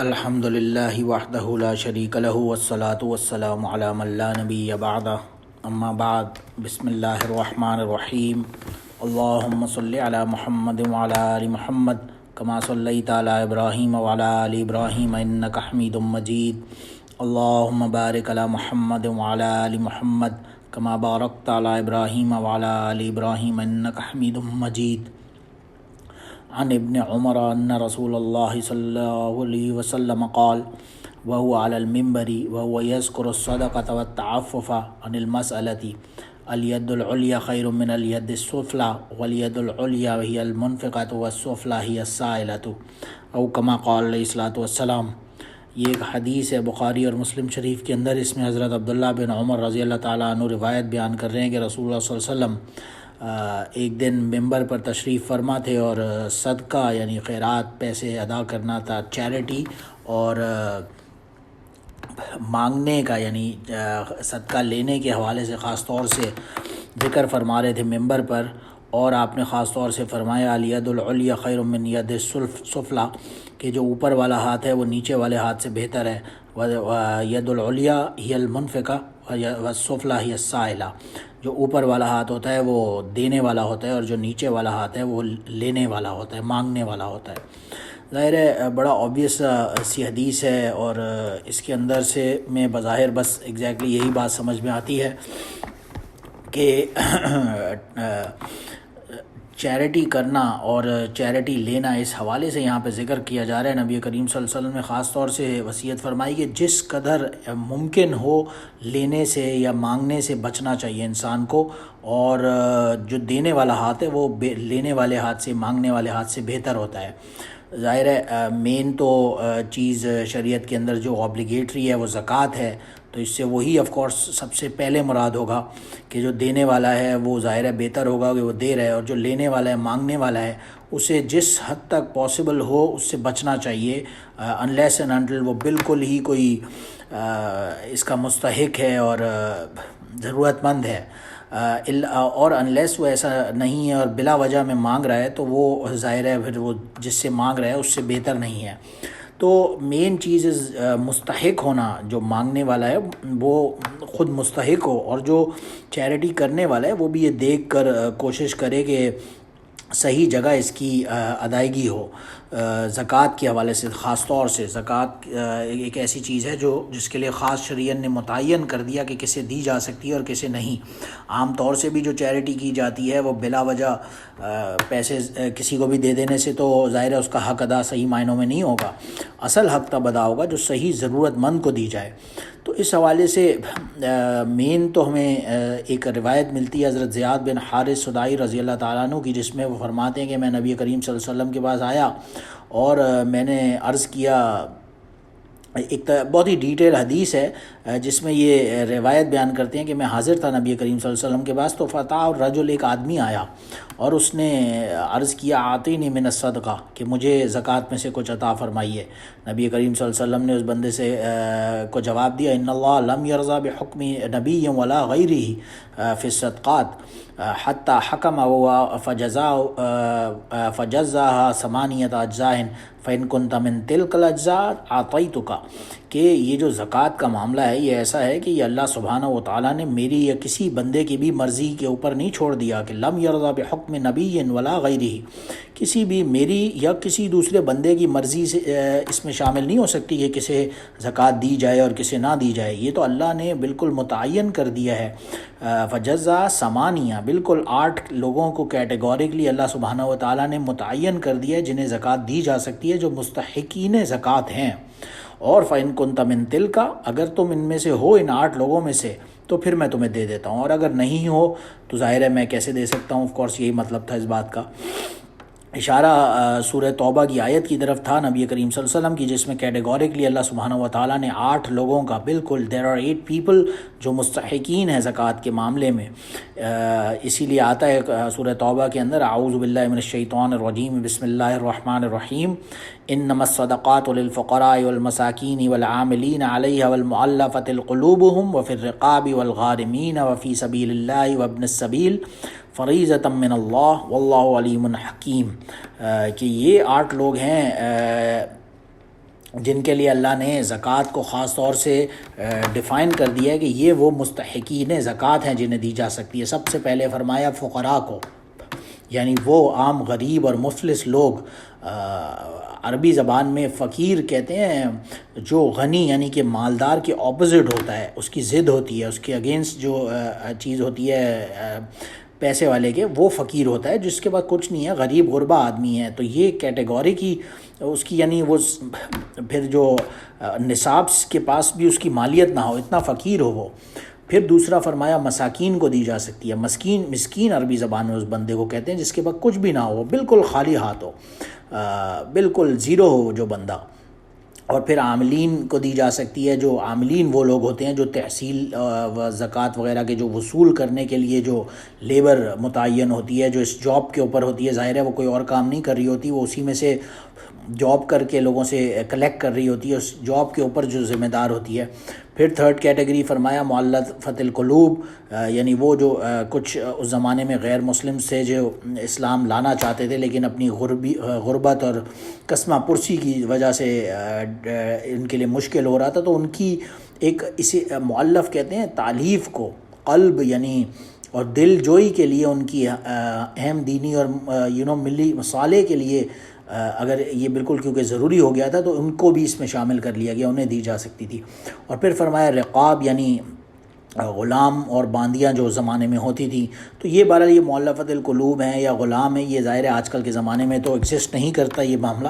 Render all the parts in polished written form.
الحمد للہ وحدہ لا شریک لہ والصلاة والسلام علی من لا نبی بعدہ اما بعد بسم اللہ الرحمن الرحیم اللہم صلی علی محمد وعلی آل محمد کما صلیت علی ابراہیم وعلی آل ابراہیم انک حمید مجید اللہم بارک علی محمد وعلی آل محمد کما بارکت علی ابراہیم وعلی آل ابراہیم انک حمید مجید عن ابن عمر ان رسول اللہ صلی اللہ علیہ وسلم قال وهو على المنبر وهو يذكر الصدقة والتعفف عن المسألة اليد العليا خير من اليد السفلى واليد العليا هي المنفقة والسفلى هي السائلة او كما قال علیہ الصلوۃ والسلام۔ یہ ایک حدیث ہے بخاری اور مسلم شریف کے اندر، اس میں حضرت عبداللہ بن عمر رضی اللہ تعالیٰ عنہ روایت بیان کر رہے ہیں کہ رسول اللہ صلی اللہ علیہ وسلم ایک دن ممبر پر تشریف فرما تھے اور صدقہ یعنی خیرات پیسے ادا کرنا تھا، چیریٹی اور مانگنے کا یعنی صدقہ لینے کے حوالے سے خاص طور سے ذکر فرما رہے تھے ممبر پر، اور آپ نے خاص طور سے فرمایا الید العلیٰ خیر من ید السفلی، کہ جو اوپر والا ہاتھ ہے وہ نیچے والے ہاتھ سے بہتر ہے، ید العلیٰ ہی المنفقہ والسفلی ہی السائلہ، جو اوپر والا ہاتھ ہوتا ہے وہ دینے والا ہوتا ہے اور جو نیچے والا ہاتھ ہے وہ لینے والا ہوتا ہے، مانگنے والا ہوتا ہے۔ ظاہر ہے بڑا آبویس سی حدیث ہے، اور اس کے اندر سے میں بظاہر بس ایگزیکٹلی یہی بات سمجھ میں آتی ہے کہ چیریٹی کرنا اور چیریٹی لینا اس حوالے سے یہاں پہ ذکر کیا جا رہا ہے۔ نبی کریم صلی اللہ علیہ وسلم نے خاص طور سے وصیت فرمائی کہ جس قدر ممکن ہو لینے سے یا مانگنے سے بچنا چاہیے انسان کو، اور جو دینے والا ہاتھ ہے وہ لینے والے ہاتھ سے، مانگنے والے ہاتھ سے بہتر ہوتا ہے۔ ظاہر ہے مین تو چیز شریعت کے اندر جو اوبلیگیٹری ہے وہ زکوٰۃ ہے، تو اس سے وہی آف کورس سب سے پہلے مراد ہوگا کہ جو دینے والا ہے وہ ظاہر ہے بہتر ہوگا کہ وہ دے رہا ہے، اور جو لینے والا ہے، مانگنے والا ہے، اسے جس حد تک پاسبل ہو اس سے بچنا چاہیے، انلیس اینڈ انٹل وہ بالکل ہی کوئی اس کا مستحق ہے اور ضرورت مند ہے، اور انلیس وہ ایسا نہیں ہے اور بلا وجہ میں مانگ رہا ہے تو وہ ظاہر ہے پھر وہ جس سے مانگ رہا ہے اس سے بہتر نہیں ہے۔ تو مین چیز مستحق ہونا، جو مانگنے والا ہے وہ خود مستحق ہو، اور جو چیریٹی کرنے والا ہے وہ بھی یہ دیکھ کر کوشش کرے کہ صحیح جگہ اس کی ادائیگی ہو۔ زکوٰۃ کے حوالے سے خاص طور سے زکوٰۃ ایک ایسی چیز ہے جس کے لیے خاص شریعت نے متعین کر دیا کہ کسے دی جا سکتی ہے اور کسے نہیں۔ عام طور سے بھی جو چیریٹی کی جاتی ہے وہ بلا وجہ پیسے کسی کو بھی دے دینے سے تو ظاہر ہے اس کا حق ادا صحیح معنوں میں نہیں ہوگا، اصل حق تب ادا ہوگا جو صحیح ضرورت مند کو دی جائے۔ تو اس حوالے سے مین تو ہمیں ایک روایت ملتی ہے حضرت زیاد بن حارث سدائی رضی اللہ تعالیٰ عنہ کی، جس میں وہ فرماتے ہیں کہ میں نبی کریم صلی اللہ علیہ وسلم کے پاس آیا اور میں نے عرض کیا، ایک بہت ہی ڈیٹیل حدیث ہے جس میں یہ روایت بیان کرتے ہیں کہ میں حاضر تھا نبی کریم صلی اللہ علیہ وسلم کے پاس، تو فتح الرجل ایک آدمی آیا اور اس نے عرض کیا آتینی من الصدقہ، کہ مجھے زکوٰۃ میں سے کچھ عطا فرمائیے۔ نبی کریم صلی اللہ علیہ وسلم نے اس بندے سے کو جواب دیا ان اللہ لم یرضى بحکم نبی ولا غیرہ فی الصدقات حتی حکم فجزاها ثمانیۃ اجزاء فإن كنت من تلك الأجزاء أعطيتك، کہ یہ جو زکوٰۃ کا معاملہ ہے یہ ایسا ہے کہ یہ اللہ سبحانہ و تعالیٰ نے میری یا کسی بندے کی بھی مرضی کے اوپر نہیں چھوڑ دیا، کہ لم یرضى بحکم نبی ولا غیرہ، کسی بھی میری یا کسی دوسرے بندے کی مرضی سے اس میں شامل نہیں ہو سکتی کہ کسے زکوٰۃ دی جائے اور کسے نہ دی جائے، یہ تو اللہ نے بالکل متعین کر دیا ہے۔ فجزا ثمانیہ، بالکل 8 لوگوں کو کیٹیگوریکلی اللہ سبحانہ و تعالیٰ نے متعین کر دیا ہے جنہیں زکوٰۃ دی جا سکتی ہے، جو مستحقین زکوٰۃ ہیں۔ اور فَإِن كُنْتَ مِن تِلْكَ، اگر تم ان میں سے ہو، ان 8 لوگوں میں سے، تو پھر میں تمہیں دے دیتا ہوں، اور اگر نہیں ہو تو ظاہر ہے میں کیسے دے سکتا ہوں۔ آف کورس یہی مطلب تھا اس بات کا، اشارہ سورہ توبہ کی آیت کی طرف تھا نبی کریم صلی اللہ علیہ وسلم کی، جس میں کیٹیگوریکلی اللہ سبحانہ و تعالیٰ نے 8 لوگوں کا بالکل there are 8 people جو مستحقین ہیں زکوٰۃ کے معاملے میں۔ اسی لیے آتا ہے سورہ توبہ کے اندر اعوذ باللہ من الشیطان الرجیم بسم اللہ الرحمن الرحیم انما الصدقات للفقراء والمساکین والعاملین علیہا والمؤلفۃ قلوبهم وفی الرقاب والغارمین وفی سبیل اللہ وابن السبیل فریضۃ من اللہ واللہ علیم حکیم، کہ یہ 8 لوگ ہیں جن کے لیے اللہ نے زکوٰۃ کو خاص طور سے ڈیفائن کر دیا ہے کہ یہ وہ مستحقین زکوٰۃ ہیں جنہیں دی جا سکتی ہے۔ سب سے پہلے فرمایا فقراء کو، یعنی وہ عام غریب اور مفلس لوگ، عربی زبان میں فقیر کہتے ہیں جو غنی یعنی کہ مالدار کے اپوزٹ ہوتا ہے، اس کی ضد ہوتی ہے، اس کے اگینسٹ جو چیز ہوتی ہے پیسے والے کے، وہ فقیر ہوتا ہے، جس کے پاس کچھ نہیں ہے، غریب غربا آدمی ہے۔ تو یہ کیٹیگوری کی اس کی یعنی وہ پھر جو نصاب کے پاس بھی اس کی مالیت نہ ہو، اتنا فقیر ہو وہ۔ پھر دوسرا فرمایا مساکین کو دی جا سکتی ہے۔ مسکین عربی زبان میں اس بندے کو کہتے ہیں جس کے پاس کچھ بھی نہ ہو، بالکل خالی ہاتھ ہو، بالکل زیرو ہو جو بندہ۔ اور پھر عاملین کو دی جا سکتی ہے۔ جو عاملین وہ لوگ ہوتے ہیں جو تحصیل و زکوٰۃ وغیرہ کے جو وصول کرنے کے لیے جو لیبر متعین ہوتی ہے، جو اس جاب کے اوپر ہوتی ہے، ظاہر ہے وہ کوئی اور کام نہیں کر رہی ہوتی، وہ اسی میں سے جاب کر کے لوگوں سے کلیکٹ کر رہی ہوتی ہے، اس جاب کے اوپر جو ذمہ دار ہوتی ہے۔ پھر تھرڈ کیٹیگری فرمایا مؤلفۃ القلوب، یعنی وہ جو کچھ اس زمانے میں غیر مسلم سے جو اسلام لانا چاہتے تھے لیکن اپنی غربت اور قسمہ پرسی کی وجہ سے ان کے لیے مشکل ہو رہا تھا، تو ان کی ایک اسے مؤلف کہتے ہیں تالیف کو، قلب یعنی اور دل جوئی کے لیے ان کی اہم دینی اور ملی مصالحے کے لیے اگر یہ بالکل کیونکہ ضروری ہو گیا تھا تو ان کو بھی اس میں شامل کر لیا گیا، انہیں دی جا سکتی تھی۔ اور پھر فرمایا رقاب یعنی غلام اور باندیاں جو زمانے میں ہوتی تھیں، تو یہ بہرحال یہ مؤلفۃ القلوب ہیں یا غلام ہیں، یہ ظاہر ہے آج کل کے زمانے میں تو ایگزسٹ نہیں کرتا یہ معاملہ،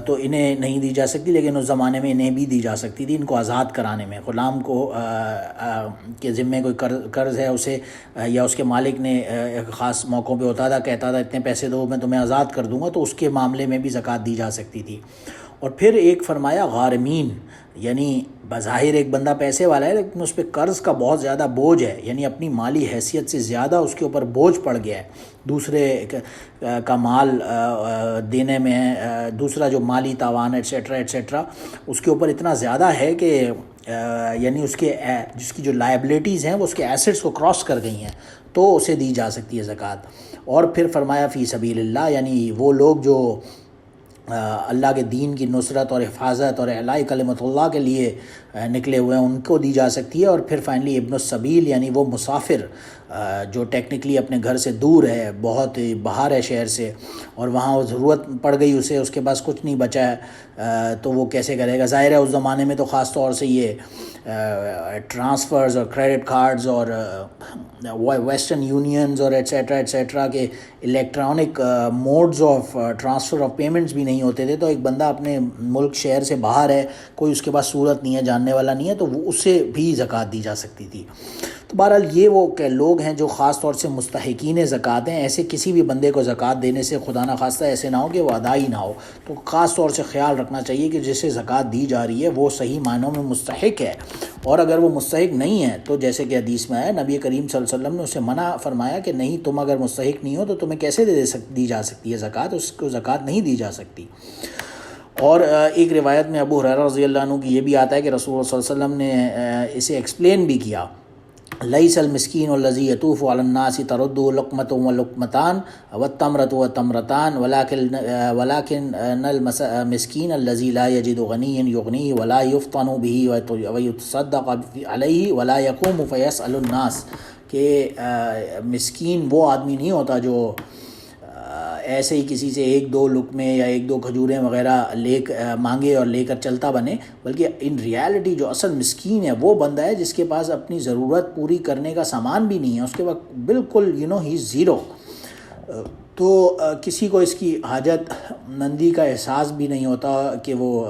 تو انہیں نہیں دی جا سکتی، لیکن اس زمانے میں انہیں بھی دی جا سکتی تھی، ان کو آزاد کرانے میں۔ غلام کو کے ذمے کوئی قرض ہے اسے یا اس کے مالک نے ایک خاص موقعوں پہ ہوتا تھا، کہتا تھا اتنے پیسے دو میں تمہیں آزاد کر دوں گا، تو اس کے معاملے میں بھی زکوٰۃ دی جا سکتی تھی۔ اور پھر ایک فرمایا غارمین، یعنی بظاہر ایک بندہ پیسے والا ہے لیکن اس پہ قرض کا بہت زیادہ بوجھ ہے، یعنی اپنی مالی حیثیت سے زیادہ اس کے اوپر بوجھ پڑ گیا ہے، دوسرے کا مال دینے میں، دوسرا جو مالی تاوان ایٹسیٹرا ایٹسیٹرا اس کے اوپر اتنا زیادہ ہے کہ یعنی اس کے جس کی جو لائبلٹیز ہیں وہ اس کے ایسٹس کو کراس کر گئی ہیں، تو اسے دی جا سکتی ہے زکوٰۃ۔ اور پھر فرمایا فی سبیل اللہ، یعنی وہ لوگ جو اللہ کے دین کی نصرت اور حفاظت اور اعلاء کلمت اللہ کے لیے نکلے ہوئے ہیں، ان کو دی جا سکتی ہے۔ اور پھر فائنلی ابن السبیل، یعنی وہ مسافر جو ٹیکنیکلی اپنے گھر سے دور ہے، بہت باہر ہے شہر سے، اور وہاں وہ ضرورت پڑ گئی اسے، اس کے پاس کچھ نہیں بچا ہے، تو وہ کیسے کرے گا؟ ظاہر ہے اس زمانے میں تو خاص طور سے یہ ٹرانسفرز اور کریڈٹ کارڈز اور ویسٹرن یونینز اور ایٹسیٹرا ایٹسیٹرا کے electronic modes of transfer of payments بھی نہیں ہوتے تھے، تو ایک بندہ اپنے ملک شہر سے باہر ہے، کوئی اس کے پاس صورت نہیں ہے، جاننے والا نہیں ہے، تو وہ اسے بھی زکوٰۃ دی جا سکتی تھی۔ تو بہرحال یہ وہ کہ لوگ ہیں جو خاص طور سے مستحقین زکوٰۃ ہیں، ایسے کسی بھی بندے کو زکوٰۃ دینے سے خدا نخواستہ ایسے نہ ہو کہ وہ ادا ہی نہ ہو، تو خاص طور سے خیال رکھنا چاہیے کہ جسے زکوٰۃ دی جا رہی ہے وہ صحیح معنوں میں مستحق ہے، اور اگر وہ مستحق نہیں ہے تو جیسے کہ حدیث میں آیا، نبی کریم صلی اللہ علیہ وسلم نے اسے منع فرمایا کہ نہیں، تم اگر مستحق نہیں ہو تو تمہیں کیسے دی جا سکتی ہے زکوٰۃ، اس کو زکوٰۃ نہیں دی جا سکتی۔ اور ایک روایت میں ابو ہریرہ رضی اللہ عنہ کی یہ بھی آتا ہے کہ رسول اللہ صلی اللہ علیہ وسلم نے اسے ایکسپلین بھی کیا، لیس المسکین الذی یطوف علی الناس ترد لقمۃ و لقمتان والتمرۃ و تمرتان ولکن المسکین الذی لا یجد غنیا یغنیہ ولا یفطن بہ ویتصدق علیہ ولا یقوم فیسأل الناس، کہ مسکین وہ آدمی نہیں ہوتا جو ایسے ہی کسی سے ایک دو لقمے یا ایک دو کھجوریں وغیرہ مانگے اور لے کر چلتا بنے، بلکہ ان ریالٹی جو اصل مسکین ہے وہ بندہ ہے جس کے پاس اپنی ضرورت پوری کرنے کا سامان بھی نہیں ہے، اس کے پاس بالکل ہی زیرو، تو کسی کو اس کی حاجت مندی کا احساس بھی نہیں ہوتا کہ وہ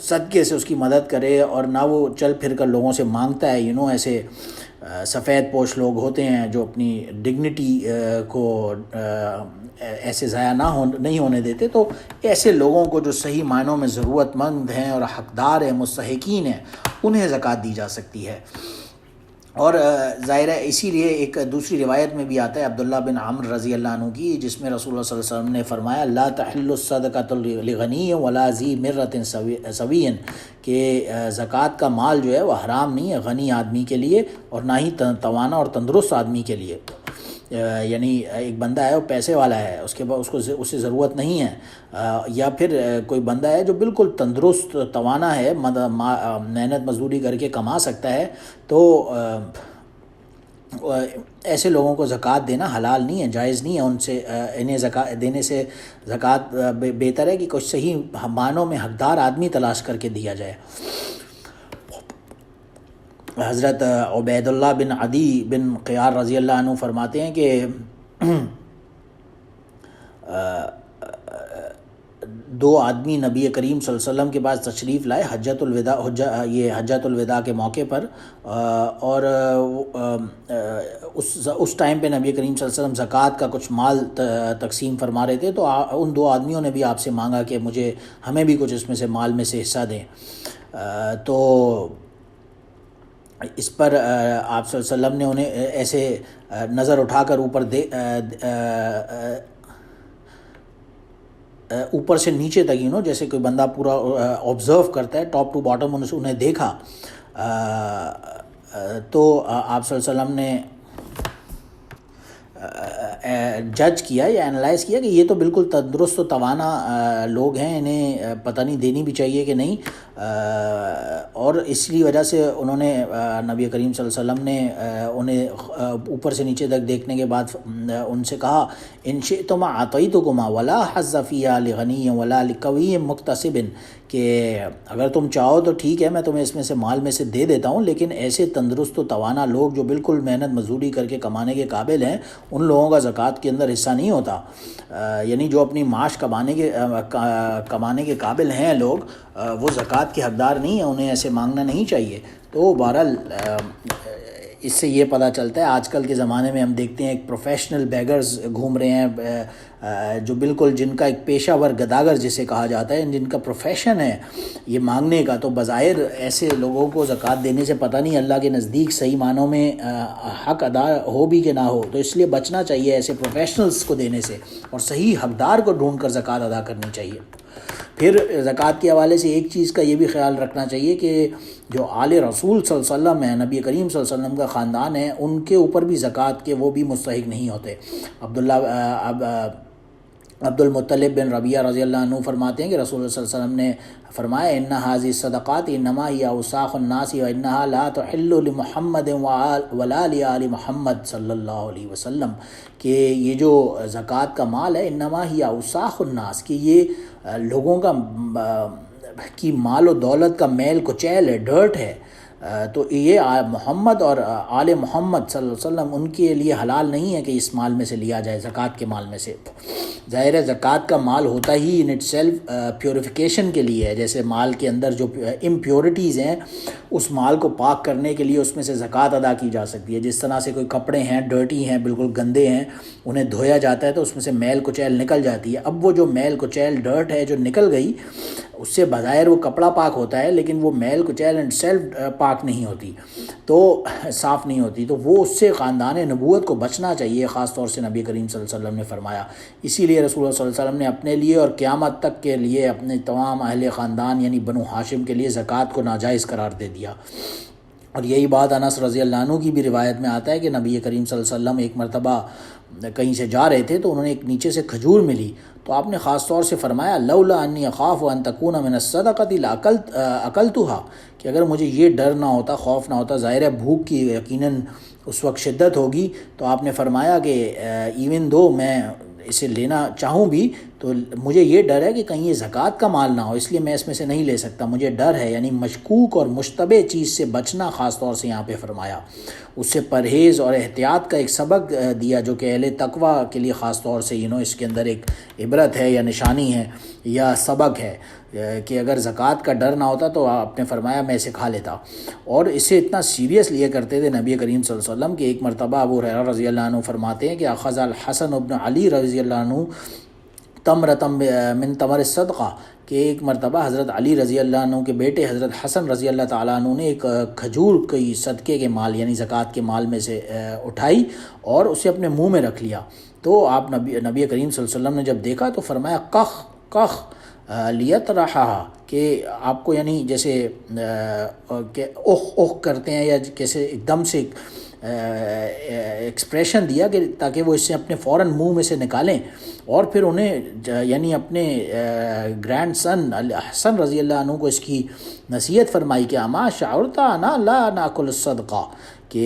صدقے سے اس کی مدد کرے، اور نہ وہ چل پھر کر لوگوں سے مانگتا ہے، ایسے سفید پوش لوگ ہوتے ہیں جو اپنی ڈگنیٹی کو ایسے ضائع نہیں ہونے دیتے، تو ایسے لوگوں کو جو صحیح معنوں میں ضرورت مند ہیں اور حقدار ہیں، مستحقین ہیں، انہیں زکوٰۃ دی جا سکتی ہے۔ اور ظاہر ہے اسی لیے ایک دوسری روایت میں بھی آتا ہے عبداللہ بن عمرو رضی اللہ عنہ کی، جس میں رسول اللہ صلی اللہ علیہ وسلم نے فرمایا لا تحل الصدقۃ لغنی ولا ذی مرۃ سوی، کہ زکوٰۃ کا مال جو ہے وہ حرام نہیں ہے غنی آدمی کے لیے اور نہ ہی توانا اور تندرست آدمی کے لیے، یعنی ایک بندہ ہے وہ پیسے والا ہے، اس کے بعد اسے ضرورت نہیں ہے، یا پھر کوئی بندہ ہے جو بالکل تندرست توانا ہے، محنت مزدوری کر کے کما سکتا ہے، تو ایسے لوگوں کو زکوٰۃ دینا حلال نہیں ہے، جائز نہیں ہے، ان سے انہیں زکوٰۃ دینے سے زکوٰۃ بہتر ہے کہ کچھ صحیح معنوں میں حقدار آدمی تلاش کر کے دیا جائے۔ حضرت عبید اللہ بن عدی بن قیار رضی اللہ عنہ فرماتے ہیں کہ دو آدمی نبی کریم صلی اللہ علیہ وسلم کے پاس تشریف لائے حجۃ الوداع کے موقع پر، اور اس ٹائم پہ نبی کریم صلی اللہ علیہ وسلم زکوٰۃ کا کچھ مال تقسیم فرما رہے تھے، تو ان دو آدمیوں نے بھی آپ سے مانگا کہ ہمیں بھی کچھ اس میں سے مال میں سے حصہ دیں۔ تو اس پر آپ صلی اللہ علیہ وسلم نے انہیں ایسے نظر اٹھا کر اوپر سے نیچے تک جیسے کوئی بندہ پورا آبزرو کرتا ہے ٹاپ ٹو باٹم، انہیں دیکھا، تو آپ صلی اللہ علیہ وسلم نے جج کیا یا انالائز کیا کہ یہ تو بالکل تندرست و توانا لوگ ہیں، انہیں پتہ نہیں دینی بھی چاہیے کہ نہیں، اور اس لیے وجہ سے انہوں نے نبی کریم صلی اللہ علیہ وسلم نے انہیں اوپر سے نیچے تک دیکھنے کے بعد ان سے کہا ان شئتما اعطیتکما ولا حظ فیہا لغنی ولا لقوی مکتسب، کہ اگر تم چاہو تو ٹھیک ہے میں تمہیں اس میں سے مال میں سے دے دیتا ہوں، لیکن ایسے تندرست و توانا لوگ جو بالکل محنت مزدوری کر کے کمانے کے قابل ہیں ان لوگوں کا زکوٰۃ کے اندر حصہ نہیں ہوتا، یعنی جو اپنی معاش کمانے کے قابل ہیں لوگ، وہ زکوٰۃ کے حقدار نہیں ہیں، انہیں ایسے مانگنا نہیں چاہیے۔ تو بہرحال اس سے یہ پتہ چلتا ہے آج کل کے زمانے میں ہم دیکھتے ہیں ایک پروفیشنل بیگرز گھوم رہے ہیں، جو بالکل جن کا ایک پیشہ ور گداگر جسے کہا جاتا ہے، جن کا پروفیشن ہے یہ مانگنے کا، تو بظاہر ایسے لوگوں کو زکوٰۃ دینے سے پتہ نہیں اللہ کے نزدیک صحیح معنوں میں حق ادا ہو بھی کہ نہ ہو، تو اس لیے بچنا چاہیے ایسے پروفیشنلز کو دینے سے، اور صحیح حقدار کو ڈھونڈ کر زکوٰۃ ادا کرنی چاہیے۔ پھر زکوٰۃ کے حوالے سے ایک چیز کا یہ بھی خیال رکھنا چاہیے کہ جو آل رسول صلی اللہ علیہ وسلم ہیں، نبی کریم صلی اللہ علیہ وسلم کا خاندان ہے، ان کے اوپر بھی زکوٰۃ کے وہ بھی مستحق نہیں ہوتے۔ عبد المطلب بن ربیعہ رضی اللہ عنہ فرماتے ہیں کہ رسول اللہ صلی اللہ علیہ وسلم نے فرمایا ان هذه الصدقات انما هي اوساخ الناس وانها لا تحل لمحمد ولا لآل محمد صلی اللہ علیہ وسلم، کہ یہ جو زکوٰۃ کا مال ہے انما هي اوساخ الناس، کہ یہ لوگوں کی مال و دولت کا میل کچیل ہے، ڈرٹ ہے، تو یہ محمد اور آل محمد صلی اللہ علیہ وسلم ان کے لیے حلال نہیں ہے کہ اس مال میں سے لیا جائے، زکوٰۃ کے مال میں سے۔ ظاہر ہے زکوٰۃ کا مال ہوتا ہی ان اٹ سیلف پیوریفیکیشن کے لیے ہے، جیسے مال کے اندر جو امپیورٹیز ہیں اس مال کو پاک کرنے کے لیے اس میں سے زکوٰۃ ادا کی جا سکتی ہے۔ جس طرح سے کوئی کپڑے ہیں ڈرٹی ہیں، بالکل گندے ہیں، انہیں دھویا جاتا ہے تو اس میں سے میل کچیل نکل جاتی ہے، اب وہ جو میل کچیل ڈرٹ ہے جو نکل گئی اس سے بظاہر وہ کپڑا پاک ہوتا ہے، لیکن وہ میل کچیل اینڈ سیلف پاک نہیں ہوتی، تو صاف نہیں ہوتی، تو وہ اس سے خاندان نبوت کو بچنا چاہیے، خاص طور سے نبی کریم صلی اللہ علیہ وسلم نے فرمایا۔ اسی لیے رسول اللہ صلی اللہ علیہ وسلم نے اپنے لیے اور قیامت تک کے لیے اپنے تمام اہل خاندان یعنی بنو ہاشم کے لیے زکوٰۃ کو ناجائز قرار دے دیا۔ اور یہی بات انس رضی اللہ عنہ کی بھی روایت میں آتا ہے کہ نبی کریم صلی اللہ علیہ وسلم ایک مرتبہ کہیں سے جا رہے تھے تو انہوں نے ایک نیچے سے کھجور ملی، تو آپ نے خاص طور سے فرمایا لولا انی اخاف ان تکون من الصدقۃ لاکلتھا، کہ اگر مجھے یہ ڈر نہ ہوتا، خوف نہ ہوتا، ظاہر ہے بھوک کی یقیناً اس وقت شدت ہوگی، تو آپ نے فرمایا کہ ایون دو میں اسے لینا چاہوں بھی تو مجھے یہ ڈر ہے کہ کہیں یہ زکوٰۃ کا مال نہ ہو، اس لیے میں اس میں سے نہیں لے سکتا، مجھے ڈر ہے، یعنی مشکوک اور مشتبہ چیز سے بچنا خاص طور سے یہاں پہ فرمایا، اس سے پرہیز اور احتیاط کا ایک سبق دیا جو کہ اہل تقویٰ کے لیے خاص طور سے اس کے اندر ایک عبرت ہے یا نشانی ہے یا سبق ہے، کہ اگر زکوٰۃ کا ڈر نہ ہوتا تو آپ نے فرمایا میں اسے کھا لیتا، اور اسے اتنا سیریس لیا کرتے تھے نبی کریم صلی اللہ علیہ وسلم کہ ایک مرتبہ ابو ہریرہ رضی اللہ عنہ فرماتے ہیں کہ اخذ الحسن ابن علی رضی اللہ عنہ تمرتم من تمر الصدقہ، کہ ایک مرتبہ حضرت علی رضی اللہ عنہ کے بیٹے حضرت حسن رضی اللہ تعالیٰ عنہ نے ایک کھجور کی صدقے کے مال یعنی زکوٰۃ کے مال میں سے اٹھائی اور اسے اپنے منہ میں رکھ لیا، تو آپ نبی کریم صلی اللہ علیہ وسلم نے جب دیکھا تو فرمایا کخ لیت رہا، کہ آپ کو یعنی جیسے کہ اوخ کرتے ہیں یا کیسے ایک دم سے ایکسپریشن دیا کہ تاکہ وہ اس سے اپنے فوراً منہ میں سے نکالیں، اور پھر انہیں یعنی اپنے گرینڈ سن حسن رضی اللہ عنہ کو اس کی نصیحت فرمائی کہ اما شعرتا انا لا ناکل الصدقہ، کہ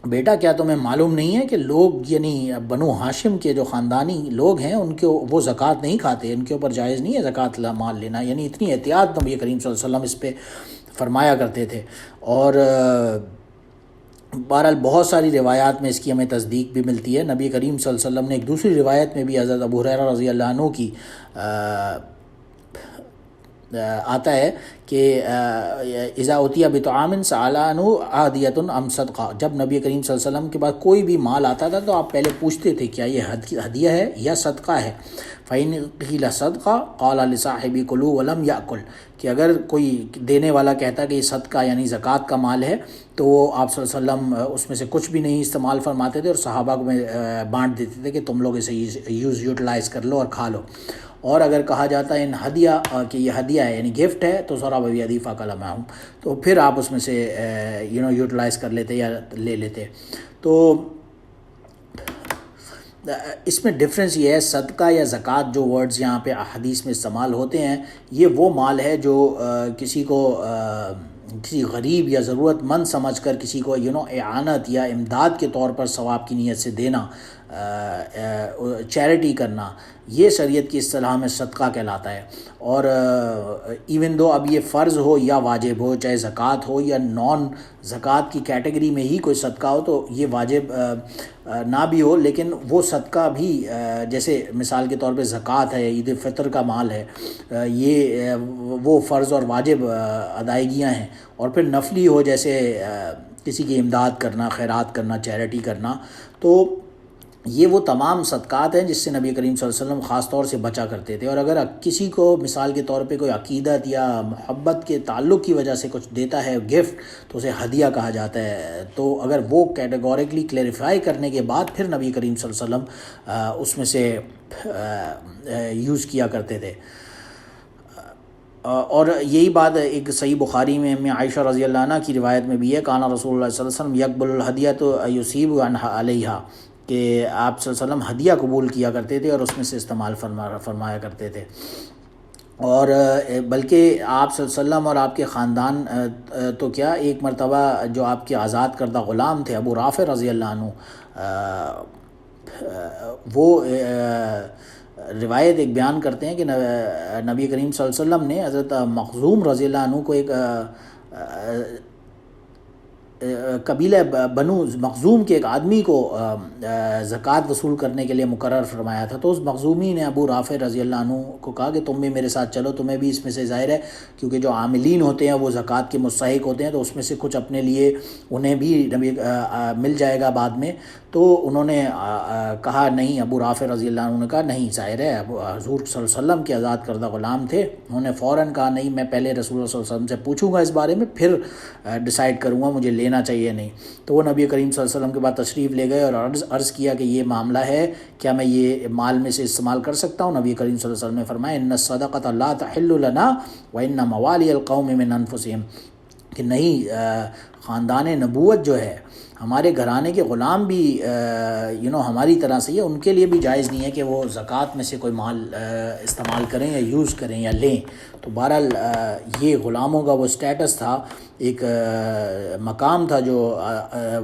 بیٹا کیا تمہیں معلوم نہیں ہے کہ لوگ یعنی بنو ہاشم کے جو خاندانی لوگ ہیں ان کے وہ زکوٰۃ نہیں کھاتے، ان کے اوپر جائز نہیں ہے زکوٰۃ مال لینا. یعنی اتنی احتیاط نبی کریم صلی اللہ علیہ وسلم اس پہ فرمایا کرتے تھے. اور بہرحال بہت ساری روایات میں اس کی ہمیں تصدیق بھی ملتی ہے. نبی کریم صلی اللہ علیہ وسلم نے ایک دوسری روایت میں بھی حضرت ابو ہریرہ رضی اللہ عنہ کی آتا ہے کہ اذا اتیا بطعام سأل عنہ عادیۃ ام صدقہ، جب نبی کریم صلی اللہ علیہ وسلم کے بعد کوئی بھی مال آتا تھا تو آپ پہلے پوچھتے تھے کیا یہ ہدیہ ہے یا صدقہ ہے. فَإِنْ قِيلَ صَدْقَةٌ قَالَ لِصَاحِبِهِ كُلُوا وَلَمْ يَأْكُلْ، کہ اگر کوئی دینے والا کہتا کہ یہ صدقہ یعنی زکوٰۃ کا مال ہے تو وہ آپ صلی اللہ علیہ وسلم اس میں سے کچھ بھی نہیں استعمال فرماتے تھے اور صحابہ کو بانٹ دیتے تھے کہ تم لوگ اسے یوٹیلائز کر لو اور کھا لو. اور اگر کہا جاتا ہے ان ہدیہ کہ یہ ہدیہ ہے یعنی گفٹ ہے تو ضرب بیدی فاکل معہم، تو پھر آپ اس میں سے یوٹیلائز کر لیتے یا لے لیتے. تو اس میں ڈفرینس یہ ہے، صدقہ یا زکوٰۃ جو ورڈز یہاں پہ حدیث میں استعمال ہوتے ہیں یہ وہ مال ہے جو کسی کو کسی غریب یا ضرورت مند سمجھ کر کسی کو اعانت یا امداد کے طور پر ثواب کی نیت سے دینا، چیریٹی کرنا، یہ شریعت کی اصطلاح میں صدقہ کہلاتا ہے. اور ایون دو اب یہ فرض ہو یا واجب ہو، چاہے زکوٰۃ ہو یا نان زکوٰۃ کی کیٹیگری میں ہی کوئی صدقہ ہو تو یہ واجب نہ بھی ہو، لیکن وہ صدقہ بھی جیسے مثال کے طور پہ زکوٰۃ ہے، عید فطر کا مال ہے، یہ وہ فرض اور واجب ادائیگیاں ہیں. اور پھر نفلی ہو جیسے کسی کی امداد کرنا، خیرات کرنا، چیریٹی کرنا، تو یہ وہ تمام صدقات ہیں جس سے نبی کریم صلی اللہ علیہ وسلم خاص طور سے بچا کرتے تھے. اور اگر کسی کو مثال کے طور پہ کوئی عقیدت یا محبت کے تعلق کی وجہ سے کچھ دیتا ہے گفٹ تو اسے ہدیہ کہا جاتا ہے. تو اگر وہ کیٹیگوریکلی کلیریفائی کرنے کے بعد پھر نبی کریم صلی اللہ علیہ وسلم اس میں سے یوز کیا کرتے تھے. اور یہی بات ایک صحیح بخاری میں عائشہ رضی اللہ عنہ کی روایت میں بھی ہے، کانا رسول اللہ صلی اللہ علیہ وسلم یقبل الہدیۃ یصیب عنہا علیہا، کہ آپ صلی اللہ علیہ وسلم ہدیہ قبول کیا کرتے تھے اور اس میں سے استعمال فرمایا کرتے تھے. اور بلکہ آپ صلی اللہ علیہ وسلم اور آپ کے خاندان تو کیا، ایک مرتبہ جو آپ کے آزاد کردہ غلام تھے ابو رافع رضی اللہ عنہ، وہ روایت ایک بیان کرتے ہیں کہ نبی کریم صلی اللہ علیہ وسلم نے حضرت مخزوم رضی اللہ عنہ کو ایک قبیلہ بنو مخزوم کے ایک آدمی کو زکوٰۃ وصول کرنے کے لیے مقرر فرمایا تھا. تو اس مخزومی نے ابو رافع رضی اللہ عنہ کو کہا کہ تم بھی میرے ساتھ چلو، تمہیں بھی اس میں سے ظاہر ہے کیونکہ جو عاملین ہوتے ہیں وہ زکوٰۃ کے مستحق ہوتے ہیں تو اس میں سے کچھ اپنے لیے انہیں بھی مل جائے گا بعد میں. تو انہوں نے کہا نہیں، ابو رافع رضی اللہ عنہ نے کہا نہیں، ظاہر ہے حضور صلی اللہ علیہ وسلم کے آزاد کردہ غلام تھے. انہوں نے فوراً کہا نہیں، میں پہلے رسول اللہ صلی اللہ علیہ وسلم سے پوچھوں گا اس بارے میں، پھر ڈیسائیڈ کروں گا مجھے لینا چاہیے نہیں. تو وہ نبی کریم صلی اللہ علیہ وسلم کے بعد تشریف لے گئے اور عرض کیا کہ یہ معاملہ ہے، کیا میں یہ مال میں سے استعمال کر سکتا ہوں؟ نبی کریم صلی اللہ علیہ وسلم نے فرمایا ان الصدقۃ لا تحل لنا وان موالی القوم من انفسهم، کہ نہیں، خاندان نبوت جو ہے، ہمارے گھرانے کے غلام بھی ہماری طرح سے، ان کے لیے بھی جائز نہیں ہے کہ وہ زکوٰۃ میں سے کوئی مال استعمال کریں یا یوز کریں یا لیں. تو بہرحال یہ غلاموں کا وہ سٹیٹس تھا، ایک مقام تھا جو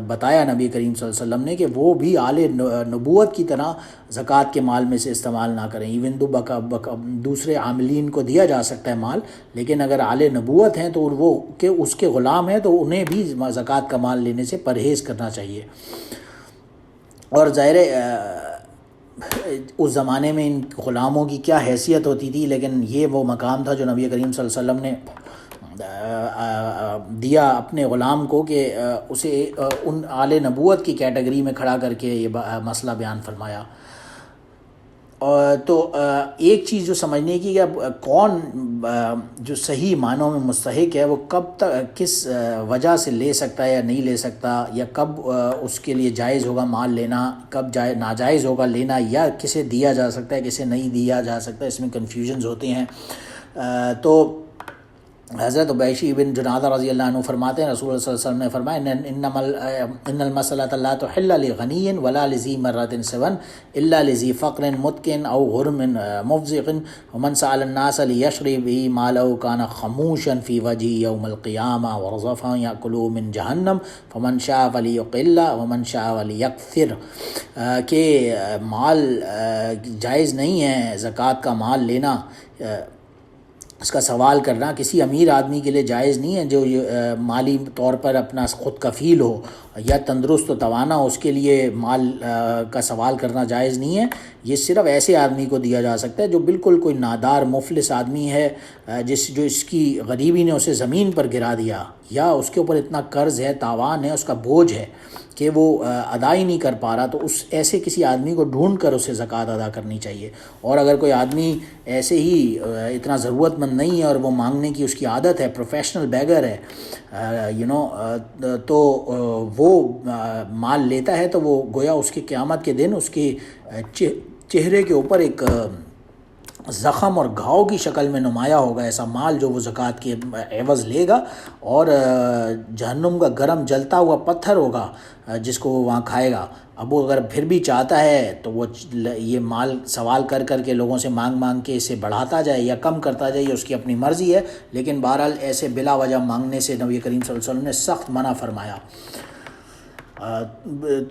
بتایا نبی کریم صلی اللہ علیہ وسلم نے کہ وہ بھی آل نبوت کی طرح زکوٰۃ کے مال میں سے استعمال نہ کریں. ایون دو دوسرے عاملین کو دیا جا سکتا ہے مال، لیکن اگر آل نبوت ہیں تو وہ کہ اس کے غلام ہیں تو انہیں بھی زکوٰۃ کا مال لینے سے پرہیز کرنا چاہیے. اور ظاہر اس زمانے میں ان غلاموں کی کیا حیثیت ہوتی تھی، لیکن یہ وہ مقام تھا جو نبی کریم صلی اللہ علیہ وسلم نے دیا اپنے غلام کو کہ اسے ان آل نبوت کی کیٹیگری میں کھڑا کر کے یہ مسئلہ بیان فرمایا. تو ایک چیز جو سمجھنے کی کہ اب کون جو صحیح معنوں میں مستحق ہے وہ کب تک کس وجہ سے لے سکتا ہے یا نہیں لے سکتا، یا کب اس کے لیے جائز ہوگا مال لینا، کب ناجائز ہوگا لینا، یا کسے دیا جا سکتا ہے کسے نہیں دیا جا سکتا، اس میں کنفیوژنز ہوتے ہیں. تو حضرت عبیشی بن جنادہ رضی اللہ عنہ فرماتے ہیں رسول اللہ صلی اللہ علیہ وسلم نے فرمایا ان المسألۃ لا تحل لغنی ولا لذی مرۃ سوا الا لذی فقر متکن او غرم مفزق ومن سأل الناس لیشری به مالہ کان خموشا فی وجہ یوم القیامہ ورزفا یأکلوا من جہنم فمن شاء فلیقل ومن شاء فلیکثر، کہ مال جائز نہیں ہے زکوٰۃ کا مال لینا، اس کا سوال کرنا کسی امیر آدمی کے لیے جائز نہیں ہے جو مالی طور پر اپنا خود کفیل ہو یا تندرست و توانا ہو، اس کے لیے مال کا سوال کرنا جائز نہیں ہے۔ یہ صرف ایسے آدمی کو دیا جا سکتا ہے جو بالکل کوئی نادار مفلس آدمی ہے، جو اس کی غریبی نے اسے زمین پر گرا دیا، یا اس کے اوپر اتنا قرض ہے، تاوان ہے، اس کا بوجھ ہے کہ وہ ادا ہی نہیں کر پا رہا، تو اس ایسے کسی آدمی کو ڈھونڈ کر اسے زکوٰۃ ادا کرنی چاہیے۔ اور اگر کوئی آدمی ایسے ہی اتنا ضرورت مند نہیں ہے اور وہ مانگنے کی اس کی عادت ہے، پروفیشنل بیگر ہے، تو وہ مال لیتا ہے تو وہ گویا اس کی قیامت کے دن اس کے چہرے کے اوپر ایک زخم اور گھاؤ کی شکل میں نمایاں ہوگا ایسا مال جو وہ زکوٰۃ کے عوض لے گا، اور جہنم کا گرم جلتا ہوا پتھر ہوگا جس کو وہ وہاں کھائے گا۔ اب وہ اگر پھر بھی چاہتا ہے تو وہ یہ مال سوال کر کر کے لوگوں سے مانگ کے اسے بڑھاتا جائے یا کم کرتا جائے، یہ اس کی اپنی مرضی ہے، لیکن بہرحال ایسے بلا وجہ مانگنے سے نبی کریم صلی اللہ علیہ وسلم نے سخت منع فرمایا۔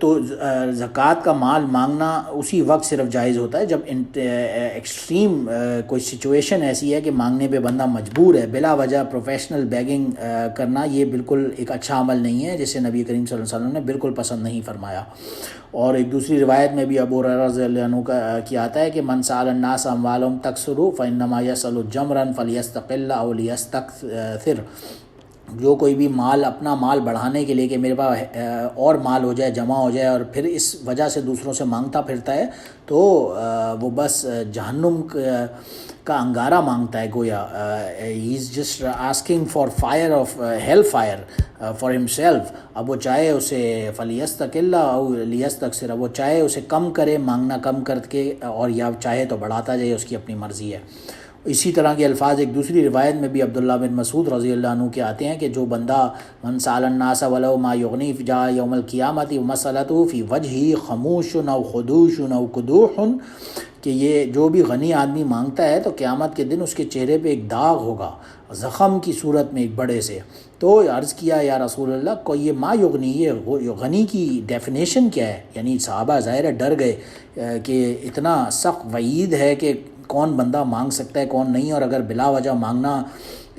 تو زکوٰۃ کا مال مانگنا اسی وقت صرف جائز ہوتا ہے جب ایکسٹریم کوئی سچویشن ایسی ہے کہ مانگنے پہ بندہ مجبور ہے۔ بلا وجہ پروفیشنل بیگنگ کرنا یہ بالکل ایک اچھا عمل نہیں ہے، جسے نبی کریم صلی اللہ علیہ وسلم نے بالکل پسند نہیں فرمایا۔ اور ایک دوسری روایت میں بھی ابو ہریرہ رضی اللہ عنہ کی آتا ہے کہ من سأل الناس اموالهم تکثر فإنما يسأل جمرا فليستقل أو ليستكثر، جو کوئی بھی مال اپنا مال بڑھانے کے لیے کہ میرے پاس اور مال ہو جائے، جمع ہو جائے، اور پھر اس وجہ سے دوسروں سے مانگتا پھرتا ہے، تو وہ بس جہنم کا انگارہ مانگتا ہے گویا۔ He is just asking for fire of hell fire for himself. اب وہ چاہے اسے فلیستقل او لیستکثر، اب وہ چاہے اسے کم کرے، مانگنا کم کر کے، اور یا چاہے تو بڑھاتا جائے، اس کی اپنی مرضی ہے۔ اسی طرح کے الفاظ ایک دوسری روایت میں بھی عبداللہ بن مسعود رضی اللہ عنہ کے آتے ہیں کہ جو بندہ من سأل الناس ولو ما یغنی جاء یوم القیامت مسألته فی وجهه خموش او خدوش او قدوح، کہ یہ جو بھی غنی آدمی مانگتا ہے تو قیامت کے دن اس کے چہرے پہ ایک داغ ہوگا زخم کی صورت میں ایک بڑے سے۔ تو عرض کیا یا رسول اللہ کو یہ ما یغنی، یہ غنی کی ڈیفینیشن کیا ہے؟ یعنی صحابہ ظاہر ہے ڈر گئے کہ اتنا سخت وعید ہے کہ کون بندہ مانگ سکتا ہے کون نہیں، اور اگر بلا وجہ مانگنا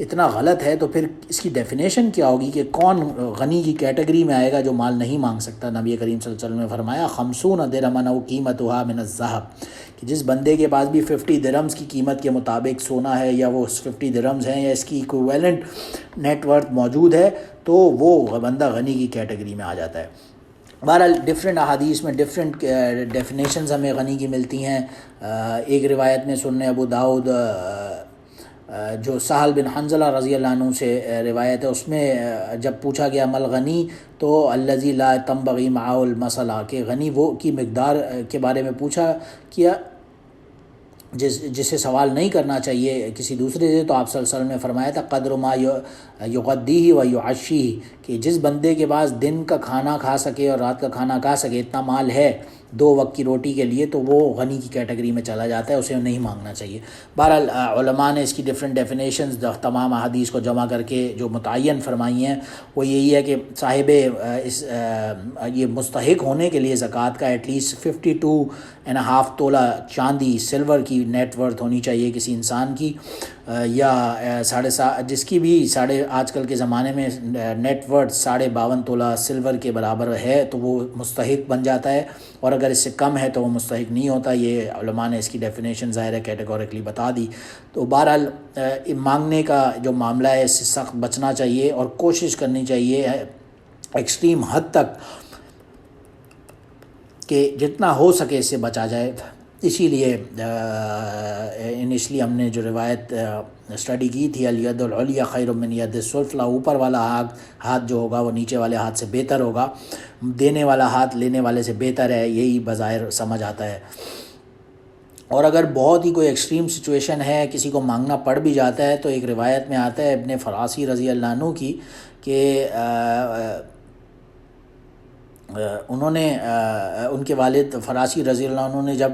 اتنا غلط ہے تو پھر اس کی ڈیفینیشن کیا ہوگی کہ کون غنی کی کیٹیگری میں آئے گا جو مال نہیں مانگ سکتا۔ نبی کریم صلی اللہ علیہ وسلم نے فرمایا 50 درہما او قیمتها من الذهب، کہ جس بندے کے پاس بھی 50 درہمز کی قیمت کے مطابق سونا ہے، یا وہ 50 درہمز ہیں یا اس کی ایکویولنٹ نیٹ ورتھ موجود ہے، تو وہ بندہ غنی کی کیٹیگری میں آ جاتا ہے۔ بہرحال ڈفرینٹ احادیث میں ڈفرینٹ ڈیفینیشنز ہمیں غنی کی ملتی ہیں۔ ایک روایت میں سنن ابو داؤد جو سہل بن حنظلہ رضی اللہ عنہ سے روایت ہے، اس میں جب پوچھا گیا مل غنی تو الذی لا تنبغی معہ المسألہ، کہ غنی وہ کی مقدار کے بارے میں پوچھا کیا جسے سوال نہیں کرنا چاہیے کسی دوسرے سے، تو آپ صلی اللہ علیہ وسلم نے فرمایا تھا قدر ما یغدیہ و یعشیہ، کہ جس بندے کے پاس دن کا کھانا کھا سکے اور رات کا کھانا کھا سکے، اتنا مال ہے 2 وقت کی روٹی کے لیے، تو وہ غنی کی کیٹیگری میں چلا جاتا ہے، اسے نہیں مانگنا چاہیے۔ بہرحال علماء نے اس کی ڈفرینٹ ڈیفینیشنز تمام احادیث کو جمع کر کے جو متعین فرمائی ہیں وہ یہی ہے کہ صاحب یہ مستحق ہونے کے لیے زکوٰۃ کا ایٹ لیسٹ 52.5 تولہ چاندی سلور کی نیٹ ورتھ ہونی چاہیے کسی انسان کی، یا جس کی بھی آج کل کے زمانے میں نیٹ ورتھ 52.5 تولہ سلور کے برابر ہے تو وہ مستحق بن جاتا ہے، اور اگر اس سے کم ہے تو وہ مستحق نہیں ہوتا۔ یہ علماء نے اس کی ڈیفینیشن ظاہر ہے کیٹیگوریکلی بتا دی۔ تو بہرحال مانگنے کا جو معاملہ ہے اس سے سخت بچنا چاہیے اور کوشش کرنی چاہیے ایکسٹریم حد تک کہ جتنا ہو سکے اس سے بچا جائے۔ اسی لیے انیشلی ہم نے جو روایت اسٹڈی کی تھی الید العلیٰ خیر من ید السفلی، اوپر والا ہاتھ جو ہوگا وہ نیچے والے ہاتھ سے بہتر ہوگا، دینے والا ہاتھ لینے والے سے بہتر ہے، یہی بظاہر سمجھ آتا ہے۔ اور اگر بہت ہی کوئی ایکسٹریم سچویشن ہے، کسی کو مانگنا پڑ بھی جاتا ہے، تو ایک روایت میں آتا ہے ابن فراسی رضی اللہ عنہ کی کہ انہوں نے ان کے والد فراسی رضی اللہ عنہ نے جب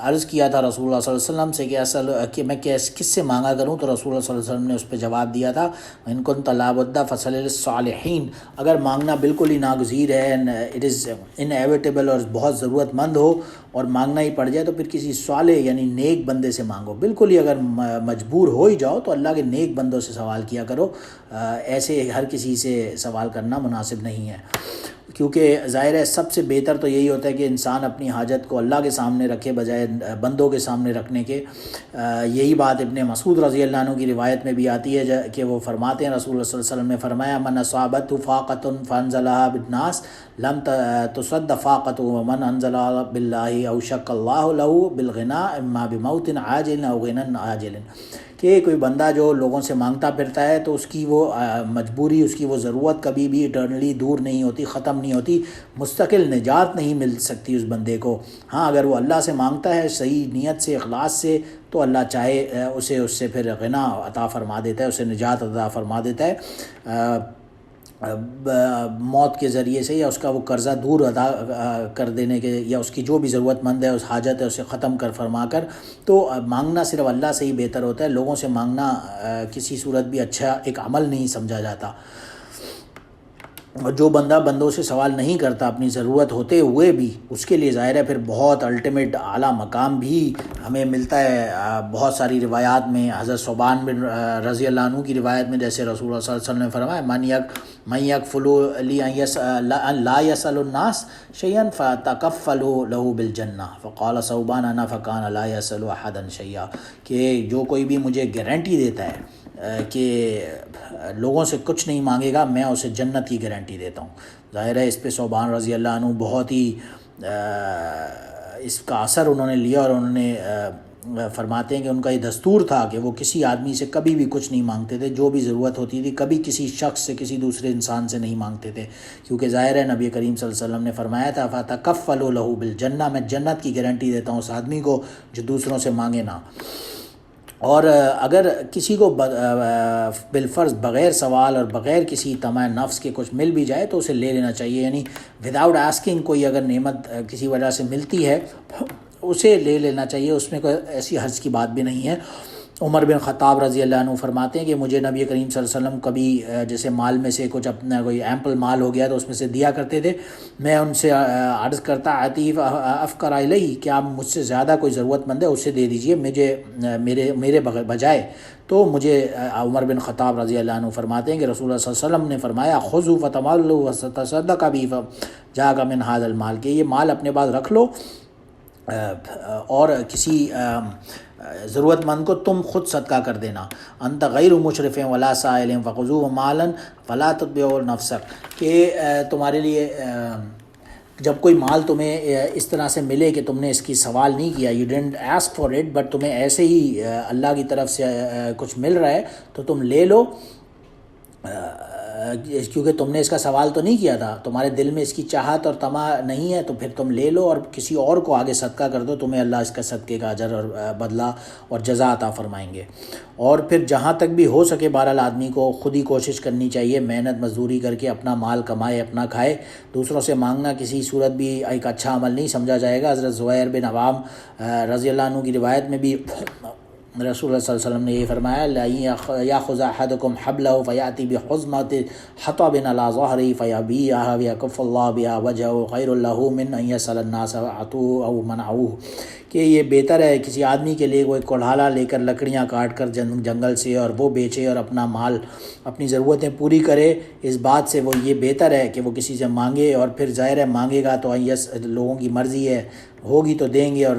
عرض کیا تھا رسول اللہ صلی اللہ علیہ وسلم سے کہ میں کس سے مانگا کروں، تو رسول اللہ صلی اللہ علیہ وسلم نے اس پہ جواب دیا تھا ان کنت لا بد فصل للصالحین، اگر مانگنا بالکل ہی ناگزیر ہے، اٹ از انیویٹیبل، اور بہت ضرورت مند ہو اور مانگنا ہی پڑ جائے، تو پھر کسی صالح یعنی نیک بندے سے مانگو۔ بالکل ہی اگر مجبور ہو ہی جاؤ تو اللہ کے نیک بندوں سے سوال کیا کرو، ایسے ہر کسی سے سوال کرنا مناسب نہیں ہے، کیونکہ ظاہر ہے سب سے بہتر تو یہی ہوتا ہے کہ انسان اپنی حاجت کو اللہ کے سامنے رکھے بجائے بندوں کے سامنے رکھنے کے۔ یہی بات ابن مسعود رضی اللہ عنہ کی روایت میں بھی آتی ہے کہ وہ فرماتے ہیں رسول اللہ صلی اللہ علیہ وسلم نے فرمایا من اصابته فاقۃ فانزلها بالناس لم تصد فاقته ومن انزل باللہ اوشک اللہ له بالغناء اما بموت عاجل او غنى عاجل، کہ کوئی بندہ جو لوگوں سے مانگتا پھرتا ہے تو اس کی وہ مجبوری، اس کی وہ ضرورت کبھی بھی ایٹرنلی دور نہیں ہوتی، ختم نہیں ہوتی، مستقل نجات نہیں مل سکتی اس بندے کو۔ ہاں اگر وہ اللہ سے مانگتا ہے صحیح نیت سے، اخلاص سے، تو اللہ چاہے اس سے پھر غنا عطا فرما دیتا ہے، اسے نجات عطا فرما دیتا ہے موت کے ذریعے سے، یا اس کا وہ قرضہ دور ادا کر دینے کے، یا اس کی جو بھی ضرورت مند ہے اس حاجت ہے اسے ختم کر فرما کر۔ تو مانگنا صرف اللہ سے ہی بہتر ہوتا ہے، لوگوں سے مانگنا کسی صورت بھی اچھا ایک عمل نہیں سمجھا جاتا۔ اور جو بندہ بندوں سے سوال نہیں کرتا اپنی ضرورت ہوتے ہوئے بھی، اس کے لیے ظاہر ہے پھر بہت الٹیمیٹ اعلیٰ مقام بھی ہمیں ملتا ہے۔ بہت ساری روایات میں حضرت ثوبان بن رضی اللہ عنہ کی روایت میں جیسے رسول اللہ صلی اللہ علیہ وسلم نے فرمایا من یکفل لی ان لا یسأل الناس شیئا فتکفل له بالجنہ فقال ثوبان انا فکان لا یسأل احدا شیئا، کہ جو کوئی بھی مجھے گارنٹی دیتا ہے کہ لوگوں سے کچھ نہیں مانگے گا، میں اسے جنت کی گارنٹی دیتا ہوں۔ ظاہر ہے اس پہ ثوبان رضی اللہ عنہ بہت ہی اس کا اثر انہوں نے لیا، اور انہوں نے فرماتے ہیں کہ ان کا یہ دستور تھا کہ وہ کسی آدمی سے کبھی بھی کچھ نہیں مانگتے تھے، جو بھی ضرورت ہوتی تھی کبھی کسی شخص سے، کسی دوسرے انسان سے نہیں مانگتے تھے، کیونکہ ظاہر ہے نبی کریم صلی اللہ علیہ وسلم نے فرمایا تھا فَتَكَفَّلُوا لَهُ بِالْجَنَّةِ، میں جنت کی گارنٹی دیتا ہوں اس آدمی کو جو دوسروں سے مانگے نہ۔ اور اگر کسی کو بالفرض بغیر سوال اور بغیر کسی طمع نفس کے کچھ مل بھی جائے تو اسے لے لینا چاہیے، یعنی وداؤٹ آسکنگ کوئی اگر نعمت کسی وجہ سے ملتی ہے اسے لے لینا چاہیے، اس میں کوئی ایسی حرج کی بات بھی نہیں ہے۔ عمر بن خطاب رضی اللہ عنہ فرماتے ہیں کہ مجھے نبی کریم صلی اللہ علیہ وسلم کبھی جیسے مال میں سے کچھ اپنا کوئی ایمپل مال ہو گیا تو اس میں سے دیا کرتے تھے، میں ان سے عرض کرتا عطیف افقر الیہ، کہ آپ مجھ سے زیادہ کوئی ضرورت مند ہے اسے دے دیجئے مجھے میرے بجائے، تو مجھے عمر بن خطاب رضی اللہ عنہ فرماتے ہیں کہ رسول اللہ صلی اللہ علیہ وسلم نے فرمایا خذوا فتملوا وتصدق به جاء من هذا المال، کہ یہ مال اپنے پاس رکھ لو اور کسی ضرورت مند کو تم خود صدقہ کر دینا، انت غیر مشرف ولا سائل فخذوه مالا فلا تتبعوا نفسک، کہ تمہارے لیے جب کوئی مال تمہیں اس طرح سے ملے کہ تم نے اس کی سوال نہیں کیا، you didn't ask for it, but تمہیں ایسے ہی اللہ کی طرف سے کچھ مل رہا ہے تو تم لے لو، کیونکہ تم نے اس کا سوال تو نہیں کیا تھا، تمہارے دل میں اس کی چاہت اور طمع نہیں ہے، تو پھر تم لے لو اور کسی اور کو آگے صدقہ کر دو، تمہیں اللہ اس کا صدقے کا اجر اور بدلہ اور جزا عطا فرمائیں گے۔ اور پھر جہاں تک بھی ہو سکے بہرحال آدمی کو خود ہی کوشش کرنی چاہیے، محنت مزدوری کر کے اپنا مال کمائے، اپنا کھائے، دوسروں سے مانگنا کسی صورت بھی ایک اچھا عمل نہیں سمجھا جائے گا۔ حضرت زبیر بن عوام رضی اللہ عنہ کی روایت میں بھی رسول اللہ صلی اللہ علیہ وسلم نے یہ فرمایا یاخذ احدکم حبلہ فیاتی بحزمۃ حطب علی ظہرہ فیبیعها ویکف اللہ بها وجهه خیر له من ان یسأل الناس اعطوه او منعوه، کہ یہ بہتر ہے کسی آدمی کے لیے کوئی کڑھالا لے کر لکڑیاں کاٹ کر جنگل سے اور وہ بیچے اور اپنا مال اپنی ضرورتیں پوری کرے، اس بات سے وہ یہ بہتر ہے کہ وہ کسی سے مانگے، اور پھر ظاہر ہے مانگے گا تو لوگوں کی مرضی ہے، ہوگی تو دیں گے اور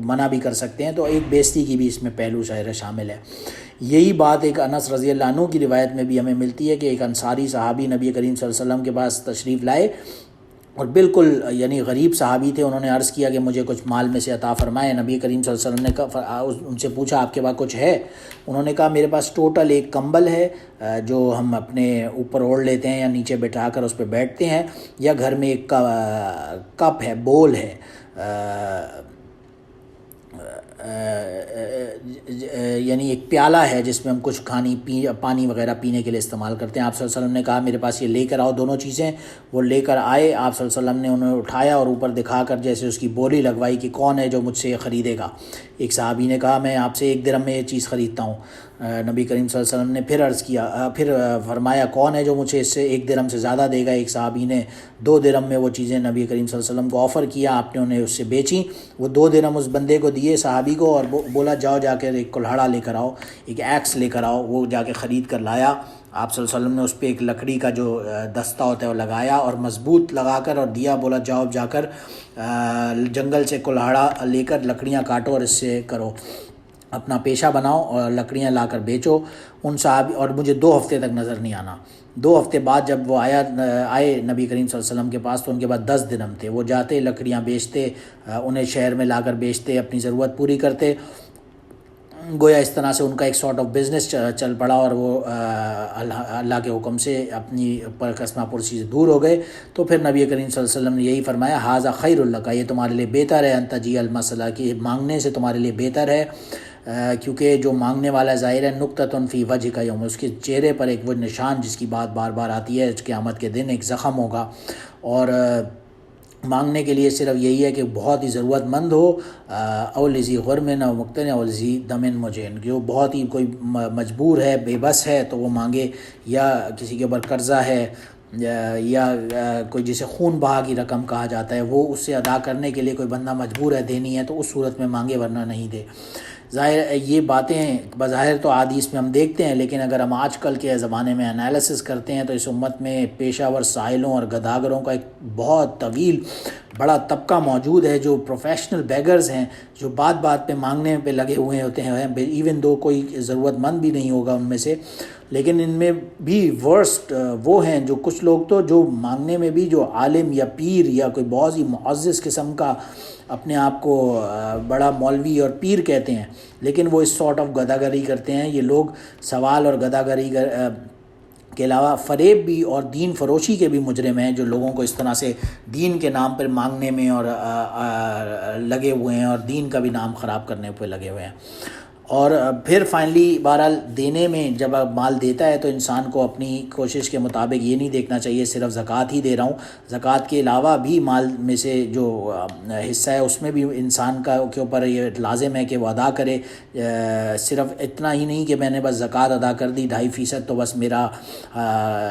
منع بھی کر سکتے ہیں، تو ایک بیزتی کی بھی اس میں پہلو ظاہر شامل ہے۔ یہی بات ایک انس رضی اللہ عنہ کی روایت میں بھی ہمیں ملتی ہے کہ ایک انصاری صحابی نبی کریم صلی اللہ علیہ وسلم کے پاس تشریف لائے، اور بالکل یعنی غریب صحابی تھے، انہوں نے عرض کیا کہ مجھے کچھ مال میں سے عطا فرمائے۔ نبی کریم صلی اللہ علیہ وسلم نے ان سے پوچھا آپ کے پاس کچھ ہے؟ انہوں نے کہا میرے پاس ٹوٹل ایک کمبل ہے جو ہم اپنے اوپر اوڑھ لیتے ہیں یا نیچے بٹھا کر اس پہ بیٹھتے ہیں، یا گھر میں ایک کپ ہے، بول ہے، یعنی ایک پیالہ ہے جس میں ہم کچھ پانی وغیرہ پینے کے لیے استعمال کرتے ہیں. آپ صلی اللہ علیہ وسلم نے کہا میرے پاس یہ لے کر آؤ دونوں چیزیں. وہ لے کر آئے. آپ صلی اللہ علیہ وسلم نے انہیں اٹھایا اور اوپر دکھا کر جیسے اس کی بولی لگوائی کہ کون ہے جو مجھ سے یہ خریدے گا. ایک صحابی نے کہا میں آپ سے 1 درہم میں یہ چیز خریدتا ہوں. نبی کریم صلی اللہ علیہ وسلم نے پھر فرمایا کون ہے جو مجھے اس سے 1 درہم سے زیادہ دے گا. ایک صحابی نے 2 درہم میں وہ چیزیں نبی کریم صلی اللہ علیہ وسلم کو آفر کیا. آپ نے انہیں اس سے بیچیں. وہ 2 درہم اس بندے کو دیے صحابی کو اور بولا جاؤ جا کے ایک کلہاڑا لے کر آؤ, ایک ایکس لے کر آؤ. وہ جا کے خرید کر لایا. آپ صلی اللہ علیہ وسلم نے اس پہ ایک لکڑی کا جو دستہ ہوتا ہے وہ لگایا اور مضبوط لگا کر اور دیا. بولا جاؤ جا کر جنگل سے کلہاڑا لے کر لکڑیاں کاٹو اور اس سے کرو, اپنا پیشہ بناؤ اور لکڑیاں لا کر بیچو. ان صحابی اور مجھے 2 ہفتے تک نظر نہیں آنا. 2 ہفتے بعد جب وہ آئے نبی کریم صلی اللہ علیہ وسلم کے پاس تو ان کے پاس 10 درہم تھے. وہ جاتے لکڑیاں بیچتے, انہیں شہر میں لا کر بیچتے, اپنی ضرورت پوری کرتے. گویا اس طرح سے ان کا ایک سارٹ آف بزنس چل پڑا اور وہ اللہ کے حکم سے اپنی قسمہ پرسی سے دور ہو گئے. تو پھر نبی کریم صلی اللہ علیہ وسلم نے یہی فرمایا ھذا خیر لک, یہ تمہارے لیے بہتر ہے. ان تجی المسئلہ کہ مانگنے سے تمہارے لیے بہتر ہے, کیونکہ جو مانگنے والا ظاہر ہے نقطۃ فی وجہ کا یوم, اس کے چہرے پر ایک وہ نشان جس کی بات بار بار آتی ہے, قیامت کے دن ایک زخم ہوگا. اور مانگنے کے لیے صرف یہی ہے کہ بہت ہی ضرورت مند ہو, او لذی غرمن او مقتن او لذی دمن مجین, جو بہت ہی کوئی مجبور ہے بے بس ہے تو وہ مانگے, یا کسی کے اوپر قرضہ ہے, یا کوئی جسے خون بہا کی رقم کہا جاتا ہے وہ اس سے ادا کرنے کے لیے کوئی بندہ مجبور ہے دینی ہے تو اس صورت میں مانگے ورنہ نہیں دے. ظاہر یہ باتیں بظاہر تو حدیث میں ہم دیکھتے ہیں, لیکن اگر ہم آج کل کے زمانے میں انالیسس کرتے ہیں تو اس امت میں پیشہ ور سائلوں اور گداگروں کا ایک بہت طویل بڑا طبقہ موجود ہے جو پروفیشنل بیگرز ہیں, جو بات بات پہ مانگنے پہ لگے ہوئے ہوتے ہیں, ایون دو کوئی ضرورت مند بھی نہیں ہوگا ان میں سے. لیکن ان میں بھی ورسٹ وہ ہیں جو کچھ لوگ تو جو مانگنے میں بھی جو عالم یا پیر یا کوئی بہت ہی معزز قسم کا اپنے آپ کو بڑا مولوی اور پیر کہتے ہیں, لیکن وہ اس سارٹ آف گداگری کرتے ہیں. یہ لوگ سوال اور گداگری کے علاوہ فریب بھی اور دین فروشی کے بھی مجرم ہیں, جو لوگوں کو اس طرح سے دین کے نام پر مانگنے میں اور لگے ہوئے ہیں اور دین کا بھی نام خراب کرنے پہ لگے ہوئے ہیں. اور پھر فائنلی بہرحال دینے میں جب مال دیتا ہے تو انسان کو اپنی کوشش کے مطابق یہ نہیں دیکھنا چاہیے صرف زکوٰۃ ہی دے رہا ہوں. زکوٰۃ کے علاوہ بھی مال میں سے جو حصہ ہے اس میں بھی انسان کے اوپر یہ لازم ہے کہ وہ ادا کرے. صرف اتنا ہی نہیں کہ میں نے بس زکوٰۃ ادا کر دی 2.5% تو بس میرا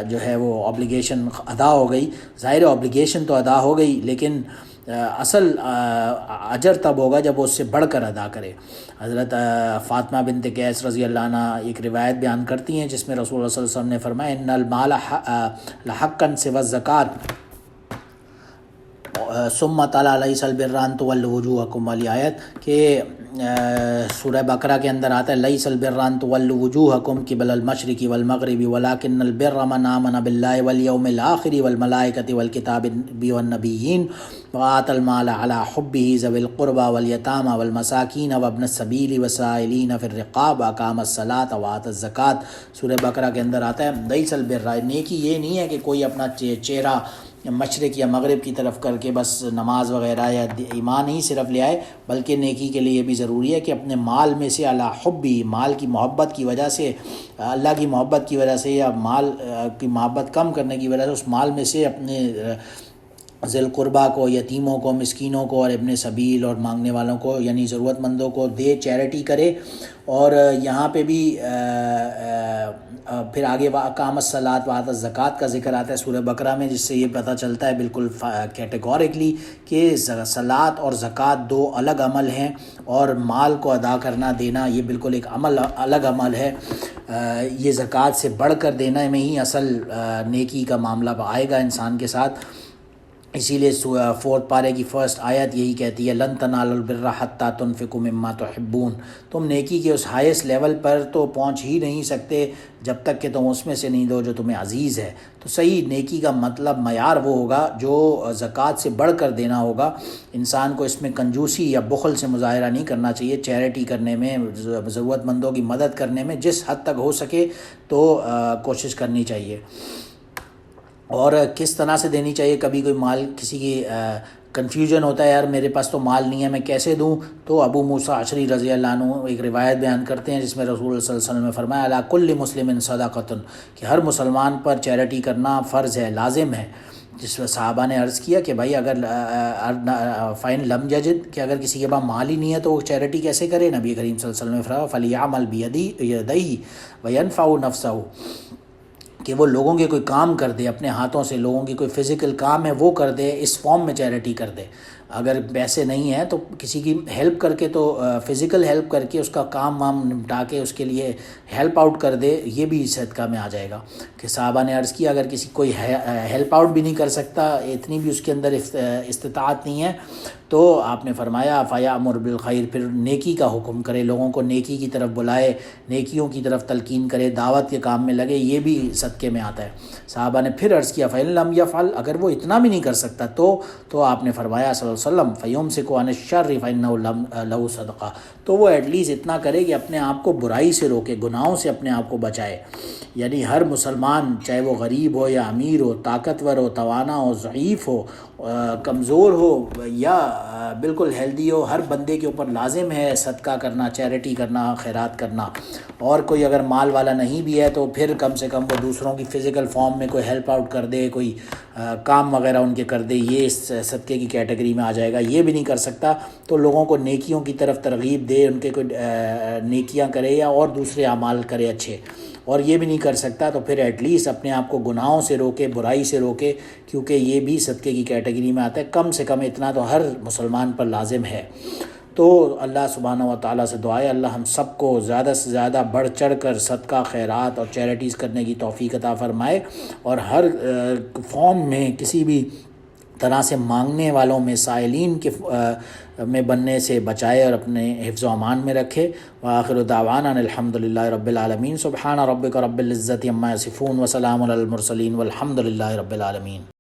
جو ہے وہ obligation ادا ہو گئی. ظاہر obligation تو ادا ہو گئی, لیکن اصل اجر تب ہوگا جب وہ اس سے بڑھ کر ادا کرے. حضرت فاطمہ بنت قیس رضی اللہ عنہ ایک روایت بیان کرتی ہیں جس میں رسول اللہ صلی اللہ علیہ وسلم نے فرمایا ان المال لحقا سوى الزکوٰۃ ثم طلع لیس البر ان تولوا وجوہکم والی آیت کہ سورہ بقرہ کے اندر آتا ہے لیس البر ان تولوا وجوہکم قبل المشرق والمغرب ولکن البر من آمن باللہ والیوم الآخر والملائکۃ والکتاب والنبیین وآتى المال على حبه ذوي القربى واليتامى والمساکین وابن السبیل والسائلین فی الرقاب وأقام الصلاۃ وآتى الزکاۃ. سورہ بقرہ کے اندر آتا ہے لیس البر, نیکی یہ نہیں ہے کہ کوئی اپنا چہرہ مشرق یا مغرب کی طرف کر کے بس نماز وغیرہ یا ایمان ہی صرف لے آئے, بلکہ نیکی کے لیے یہ بھی ضروری ہے کہ اپنے مال میں سے علی حبی, مال کی محبت کی وجہ سے, اللہ کی محبت کی وجہ سے یا مال کی محبت کم کرنے کی وجہ سے اس مال میں سے اپنے ذی القربہ کو, یتیموں کو, مسکینوں کو اور ابن سبیل اور مانگنے والوں کو یعنی ضرورت مندوں کو دے, چیریٹی کرے. اور یہاں پہ بھی پھر آگے اقام الصلاۃ وآتى الزکاۃ کا ذکر آتا ہے سورہ بقرہ میں, جس سے یہ پتہ چلتا ہے بالکل کیٹیگورکلی کہ صلاۃ اور زکوٰۃ 2 الگ عمل ہیں اور مال کو ادا کرنا دینا یہ بالکل ایک الگ عمل ہے. یہ زکوٰۃ سے بڑھ کر دینا میں ہی اصل نیکی کا معاملہ آئے گا انسان کے ساتھ. اسی لیے 4 پارے کی فرسٹ آیت یہی کہتی ہے لن تنالوا البر حتی تنفقوا مما تحبون, تم نیکی کے اس ہائیسٹ لیول پر تو پہنچ ہی نہیں سکتے جب تک کہ تم اس میں سے نہیں دو جو تمہیں عزیز ہے. تو صحیح نیکی کا مطلب معیار وہ ہوگا جو زکوٰۃ سے بڑھ کر دینا ہوگا. انسان کو اس میں کنجوسی یا بخل سے مظاہرہ نہیں کرنا چاہیے. چیریٹی کرنے میں, ضرورت مندوں کی مدد کرنے میں جس حد تک ہو سکے تو کوشش کرنی چاہیے. اور کس طرح سے دینی چاہیے, کبھی کوئی مال کسی کی کنفیوژن ہوتا ہے یار میرے پاس تو مال نہیں ہے میں کیسے دوں، تو ابو موسیٰ اشعری رضی اللہ عنہ ایک روایت بیان کرتے ہیں جس میں رسول اللہ صلی اللہ علیہ وسلم نے فرمایا علی کل مسلم صدقۃ، کہ ہر مسلمان پر چیریٹی کرنا فرض ہے، لازم ہے۔ جس میں صحابہ نے عرض کیا کہ بھائی اگر فَإِن لَمْ يَجِدْ، کہ اگر کسی کے پاس مال ہی نہیں ہے تو وہ چیریٹی کیسے کرے؟ نبی کریم صلی اللہ علیہ وسلم نے فرمایا فَلْيَعْمَلْ بِيَدَيْهِ وَيَنْفَعُ نَفْسَهُ، کہ وہ لوگوں کے کوئی کام کر دے اپنے ہاتھوں سے، لوگوں کی کوئی فزیکل کام ہے وہ کر دے، اس فارم میں چیریٹی کر دے۔ اگر پیسے نہیں ہیں تو کسی کی ہیلپ کر کے، تو فزیکل ہیلپ کر کے، اس کا کام وام نمٹا کے اس کے لیے ہیلپ آؤٹ کر دے، یہ بھی صدقہ میں آ جائے گا۔ کہ صحابہ نے عرض کیا اگر کسی کوئی ہیلپ آؤٹ بھی نہیں کر سکتا، اتنی بھی اس کے اندر استطاعت نہیں ہے، تو آپ نے فرمایا فَيَأْمُرْ بِالْخَيْرِ، پھر نیکی کا حکم کرے، لوگوں کو نیکی کی طرف بلائے، نیکیوں کی طرف تلقین کرے، دعوت کے کام میں لگے، یہ بھی صدقے میں آتا ہے۔ صحابہ نے پھر عرض کیا فَإِن لَمْ يَفْعَلْ، اگر وہ اتنا بھی نہیں کر سکتا تو آپ نے فرمایا صلی اللہ علیہ وسلم فَيُمْسِكُ عَنِ الشَّرِّ فَإِنَّهُ لَهُ صَدْقَةٌ، تو وہ ایٹ لیسٹ اتنا کرے کہ اپنے آپ کو برائی سے روکے، گناہوں سے اپنے آپ کو بچائے۔ یعنی ہر مسلمان چاہے وہ غریب ہو یا امیر ہو، طاقتور ہو، توانا ہو، ضعیف ہو، کمزور ہو یا بالکل ہیلدی ہو، ہر بندے کے اوپر لازم ہے صدقہ کرنا، چیریٹی کرنا، خیرات کرنا۔ اور کوئی اگر مال والا نہیں بھی ہے تو پھر کم سے کم وہ دوسروں کی فزیکل فارم میں کوئی ہیلپ آؤٹ کر دے، کوئی کام وغیرہ ان کے کر دے، یہ اس صدقے کی کیٹیگری میں آ جائے گا۔ یہ بھی نہیں کر سکتا تو لوگوں کو نیکیوں کی طرف ترغیب دے، ان کے کوئی نیکیاں کرے یا اور دوسرے اعمال کرے اچھے، اور یہ بھی نہیں کر سکتا تو پھر ایٹ لیسٹ اپنے آپ کو گناہوں سے روکے، برائی سے روکے، کیونکہ یہ بھی صدقے کی کیٹیگری میں آتا ہے۔ کم سے کم اتنا تو ہر مسلمان پر لازم ہے۔ تو اللہ سبحانہ و تعالیٰ سے دعا ہے اللہ ہم سب کو زیادہ سے زیادہ بڑھ چڑھ کر صدقہ، خیرات اور چیریٹیز کرنے کی توفیق عطا فرمائے، اور ہر فارم میں کسی بھی طرح سے مانگنے والوں میں، سائلین کے میں بننے سے بچائے اور اپنے حفظ و امان میں رکھے۔ وآخر دعوانا الحمد للہ رب العالمین۔ سبحان ربک رب العزت عما یصفون وسلام علی المرسلین والحمد للہ رب العالمین۔